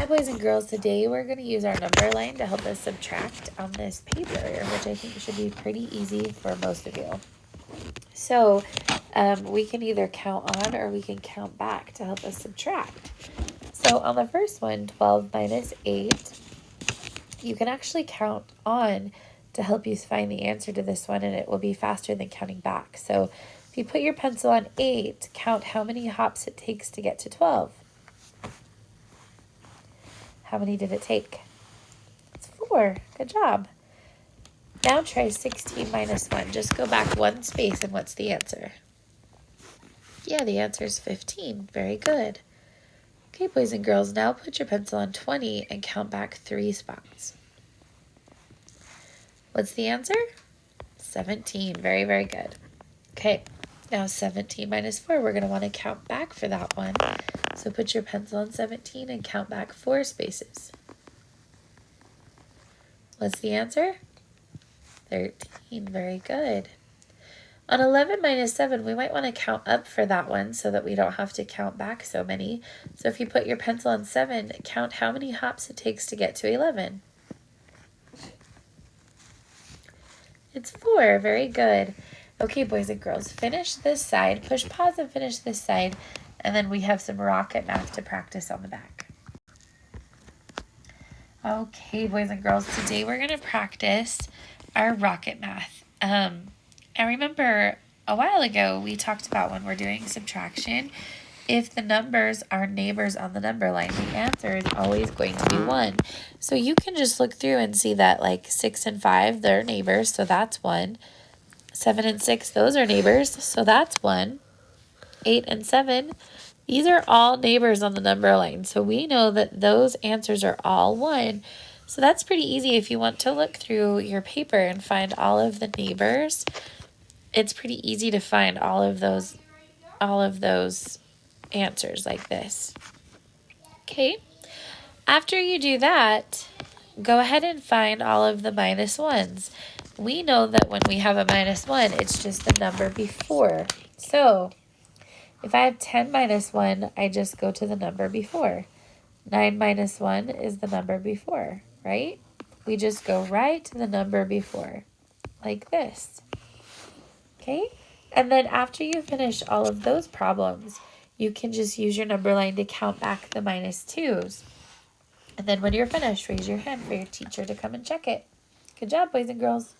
Hi, boys and girls. Today we're going to use our number line to help us subtract on this paper, which I think should be pretty easy for most of you. So we can either count on or we can count back to help us subtract. So on the first one, 12 minus 8, you can actually count on to help you find the answer to this one, and it will be faster than counting back. So if you put your pencil on 8, count how many hops it takes to get to 12. How many did it take? It's 4. Good job. Now try 16 minus 1. Just go back one space, and what's the answer? Yeah, the answer is 15. Very good. Okay, boys and girls, now put your pencil on 20 and count back 3 spots. What's the answer? 17. Very, very good. Okay, now 17 minus 4. We're going to want to count back for that one. So put your pencil on 17 and count back 4 spaces. What's the answer? 13. Very good. On 11 minus 7, we might want to count up for that one so that we don't have to count back so many. So if you put your pencil on 7, count how many hops it takes to get to 11. It's 4. Very good. Okay, boys and girls, finish this side. Push pause and finish this side. And then we have some rocket math to practice on the back. Okay, boys and girls, today we're going to practice our rocket math. I remember a while ago we talked about when we're doing subtraction, if the numbers are neighbors on the number line, the answer is always going to be 1. So you can just look through and see that like 6 and 5, they're neighbors, so that's 1. 7 and 6, those are neighbors, so that's 1. 8 and 7, these are all neighbors on the number line. So we know that those answers are all 1. So that's pretty easy if you want to look through your paper and find all of the neighbors. It's pretty easy to find all of those answers like this. Okay. After you do that, go ahead and find all of the minus 1s. We know that when we have a minus 1, it's just the number before. So if I have 10 minus 1, I just go to the number before. 9 minus 1 is the number before, right? We just go right to the number before, like this. Okay? And then after you finish all of those problems, you can just use your number line to count back the minus 2s. And then when you're finished, raise your hand for your teacher to come and check it. Good job, boys and girls.